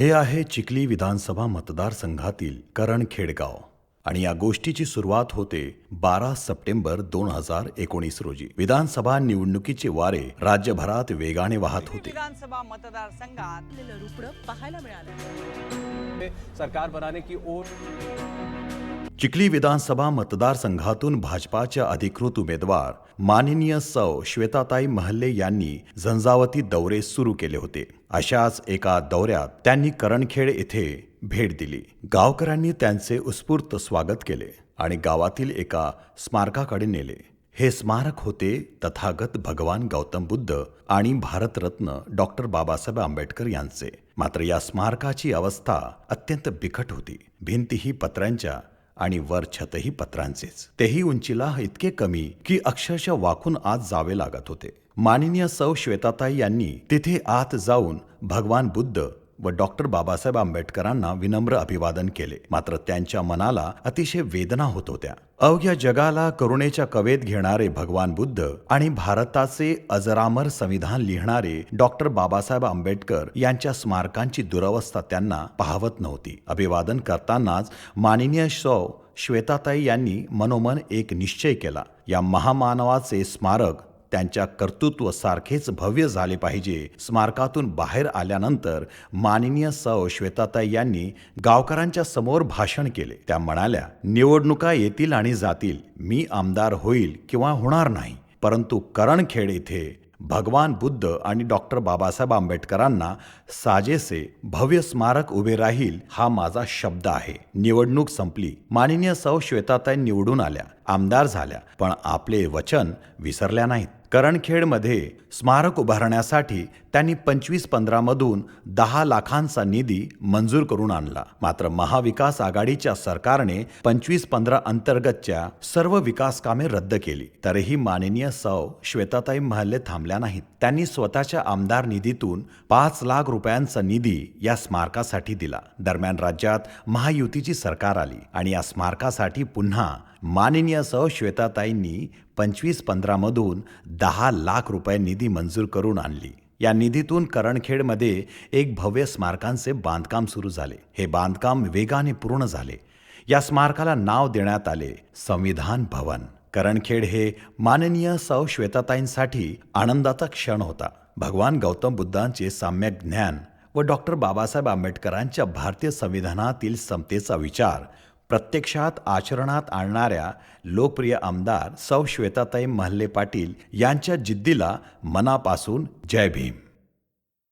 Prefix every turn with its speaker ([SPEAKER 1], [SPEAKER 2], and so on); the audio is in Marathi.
[SPEAKER 1] हे आहे चिखली विधानसभा मतदारसंघातील करणखेड गाव आणि या गोष्टीची सुरुवात होते 12 सप्टेंबर 2019 रोजी. विधानसभा निवडणुकीचे वारे राज्यभरात वेगाने वाहत होते.
[SPEAKER 2] विधानसभा मतदारसंघात
[SPEAKER 3] रुपडं पाहायला मिळालं.
[SPEAKER 4] सरकार बनाने की ओर
[SPEAKER 1] चिखली विधानसभा मतदारसंघातून भाजपाच्या अधिकृत उमेदवार माननीय सौ श्वेताताई महल्ले यांनी झंझावती दौरे सुरू केले होते. अशाच एका दौऱ्यात त्यांनी करणखेड येथे भेट दिली. गावकऱ्यांनी त्यांचे उत्स्फूर्त स्वागत केले आणि गावातील एका स्मारकाकडे नेले. हे स्मारक होते तथागत भगवान गौतम बुद्ध आणि भारतरत्न डॉक्टर बाबासाहेब आंबेडकर यांचे. मात्र या स्मारकाची अवस्था अत्यंत बिकट होती. भिंतीही पत्र्यांच्या आणि वर छतही पत्रांचेच. तेही उंचीला इतके कमी की अक्षरशः वाकून आत जावे लागत होते. माननीय सौ श्वेताताई यांनी तिथे आत जाऊन भगवान बुद्ध व डॉक्टर बाबासाहेब आंबेडकरांना विनम्र अभिवादन केले. मात्र त्यांच्या मनाला अतिशय वेदना होत होत्या. अवघ्या जगाला करुणेच्या कवेत घेणारे भगवान बुद्ध आणि भारताचे अजरामर संविधान लिहिणारे डॉक्टर बाबासाहेब आंबेडकर यांच्या स्मारकांची दुरवस्था त्यांना पाहवत नव्हती. अभिवादन करतानाच माननीय सौ श्वेताताई यांनी मनोमन एक निश्चय केला. या महामानवाचे स्मारक त्यांच्या कर्तृत्व सारखेच भव्य झाले पाहिजे. स्मारकातून बाहेर आल्यानंतर माननीय सौ श्वेताताई यांनी गावकऱ्यांच्या समोर भाषण केले. त्या म्हणाल्या, निवडणुका येतील आणि जातील, मी आमदार होईल किंवा होणार नाही, परंतु करणखेड येथे भगवान बुद्ध आणि डॉक्टर बाबासाहेब आंबेडकरांना साजेसे भव्य स्मारक उभे राहील हा माझा शब्द आहे. निवडणूक संपली. माननीय सौ श्वेताताई निवडून आल्या, आमदार झाल्या, पण आपले वचन विसरल्या नाहीत. करणखेडमध्ये स्मारक उभारण्यासाठी त्यांनी 25-15 मधून 10 लाखांचा निधी मंजूर करून आणला. मात्र महाविकास आघाडीच्या सरकारने 25-15 अंतर्गतच्या सर्व विकास कामे रद्द केली. तरीही माननीय सौ श्वेताताई महल्ले थांबल्या नाहीत. त्यांनी स्वतःच्या आमदार निधीतून 5 लाख रुपयांचा निधी या स्मारकासाठी दिला. दरम्यान राज्यात महायुतीची सरकार आली आणि या स्मारकासाठी पुन्हा माननीय सौ श्वेताताईंनी 25-15 मधून 10 लाख रुपये निधी मंजूर करून आणली. या निधीतून करणखेडमध्ये एक भव्य स्मारकांचे बांधकाम सुरू झाले. हे बांधकाम वेगाने पूर्ण झाले. या स्मारकाला नाव देण्यात आले संविधान भवन. करणखेड हे माननीय सौ श्वेताताईंसाठी आनंदाचा क्षण होता. भगवान गौतम बुद्धांचे सम्यक ज्ञान व डॉक्टर बाबासाहेब आंबेडकरांच्या भारतीय संविधानातील समतेचा विचार प्रत्यक्षात आचरणात आणणाऱ्या लोकप्रिय आमदार सौ श्वेताताई महल्ले पाटील यांच्या जिद्दीला मनापासून जय भीम.